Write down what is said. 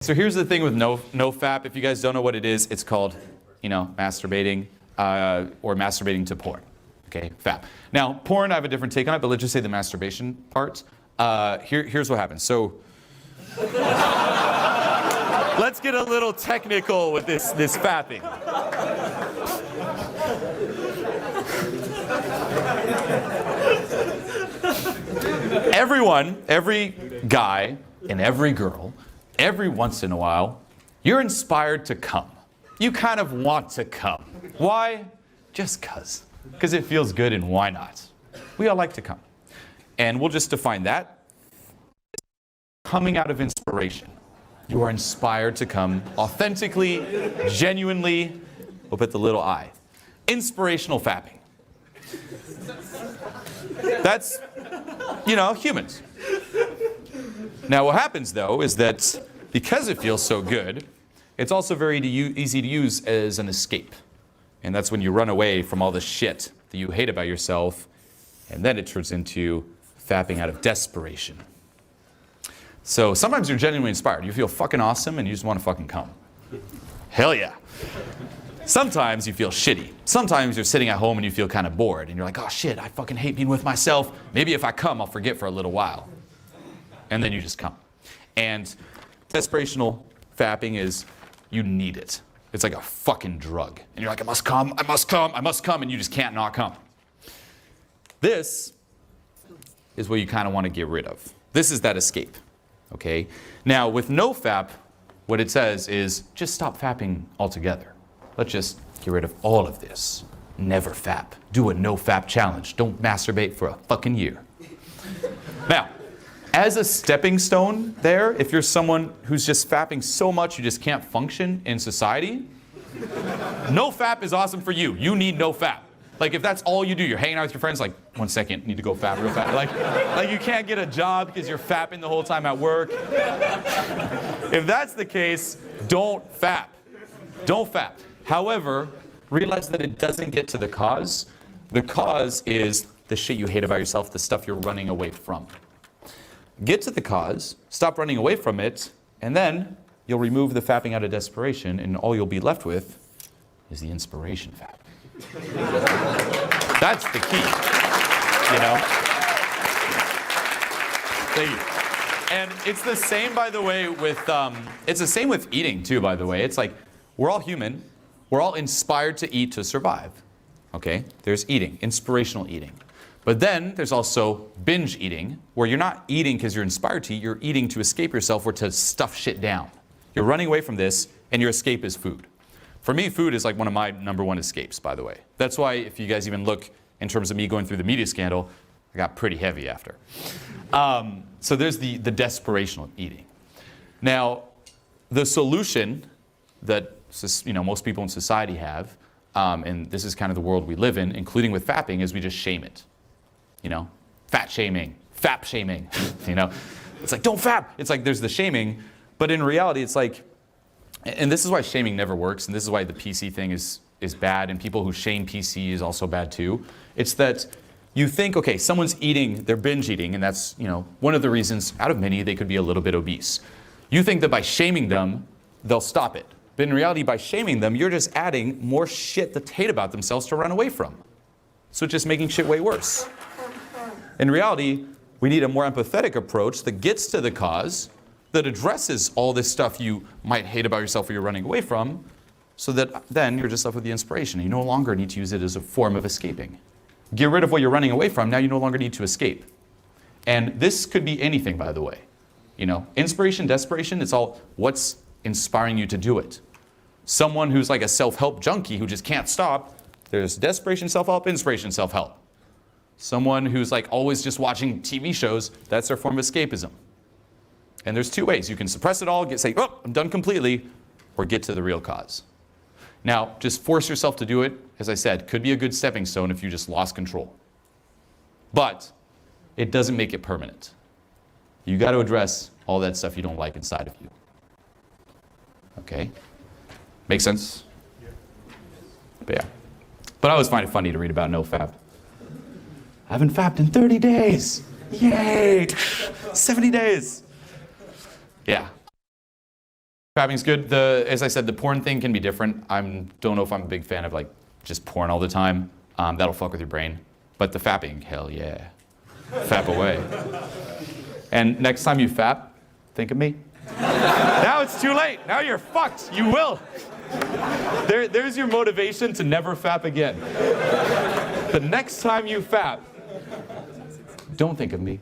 So here's the thing with NoFap. If you guys don't know what it is, it's called, masturbating or masturbating to porn. Okay, fap. Now, porn, I have a different take on it, but let's just say the masturbation part. Here's what happens. So let's get a little technical with this fapping. Every guy and every girl, every once in a while, you're inspired to come. You kind of want to come. Why? Just 'cause. Because it feels good, and why not? We all like to come. And we'll just define that. Coming out of inspiration. You are inspired to come authentically, genuinely. We'll put the little I. Inspirational fapping. That's, humans. Now what happens though is that because it feels so good, it's also very easy to use as an escape. And that's when you run away from all the shit that you hate about yourself, and then it turns into fapping out of desperation. So sometimes you're genuinely inspired. You feel fucking awesome and you just want to fucking come. Hell yeah. Sometimes you feel shitty. Sometimes you're sitting at home and you feel kind of bored and you're like, oh shit, I fucking hate being with myself. Maybe if I come, I'll forget for a little while. And then you just come. And desperational fapping is you need it. It's like a fucking drug. And you're like, I must come, I must come, I must come, and you just can't not come. This is what you kind of want to get rid of. This is that escape. Okay? Now with NoFap, what it says is just stop fapping altogether. Let's just get rid of all of this. Never fap. Do a NoFap challenge. Don't masturbate for a fucking year. Now, as a stepping stone there, if you're someone who's just fapping so much you just can't function in society, NoFap is awesome for you. You need NoFap. Like if that's all you do, you're hanging out with your friends, like, 1 second, need to go fap real fast. Like you can't get a job because you're fapping the whole time at work. If that's the case, don't fap. Don't fap. However, realize that it doesn't get to the cause. The cause is the shit you hate about yourself, the stuff you're running away from. Get to the cause, stop running away from it, and then you'll remove the fapping out of desperation, and all you'll be left with is the inspiration fap. That's the key, Thank you. And it's the same, by the way, with it's the same with eating too, by the way. It's like we're all human. We're all inspired to eat to survive. Okay? There's eating, inspirational eating. But then there's also binge eating, where you're not eating because you're inspired to eat, you're eating to escape yourself or to stuff shit down. You're running away from this, and your escape is food. For me, food is like one of my #1 escapes, by the way. That's why if you guys even look in terms of me going through the media scandal, I got pretty heavy after. So there's the desperational eating. Now, the solution that most people in society have, and this is kind of the world we live in, including with fapping, is we just shame it. Fat shaming, fap shaming, It's like, don't fap. It's like there's the shaming, but in reality, it's like, and this is why shaming never works, and this is why the PC thing is bad, and people who shame PC is also bad too. It's that you think, okay, someone's eating, they're binge eating, and that's, one of the reasons out of many they could be a little bit obese. You think that by shaming them, they'll stop it. But in reality, by shaming them, you're just adding more shit that they hate about themselves to run away from. So it's just making shit way worse. In reality, we need a more empathetic approach that gets to the cause, that addresses all this stuff you might hate about yourself or you're running away from, so that then you're just left with the inspiration. You no longer need to use it as a form of escaping. Get rid of what you're running away from, now you no longer need to escape. And this could be anything, by the way. Inspiration, desperation, it's all what's inspiring you to do it. Someone who's like a self-help junkie who just can't stop, there's desperation self-help, inspiration self-help. Someone who's like always just watching TV shows, that's their form of escapism. And there's two ways. You can suppress it all, say, oh, I'm done completely, or get to the real cause. Now, just force yourself to do it, as I said, could be a good stepping stone if you just lost control. But it doesn't make it permanent. You got to address all that stuff you don't like inside of you. Okay? Make sense? But yeah. But I always find it funny to read about NoFap. I haven't fapped in 30 days. Yay! 70 days. Yeah. Fapping's good. As I said, the porn thing can be different. Don't know if I'm a big fan of like just porn all the time. That'll fuck with your brain. But the fapping, hell yeah. Fap away. And next time you fap, think of me. Now it's too late. Now you're fucked. You will. There's your motivation to never fap again. The next time you fap, don't think of me.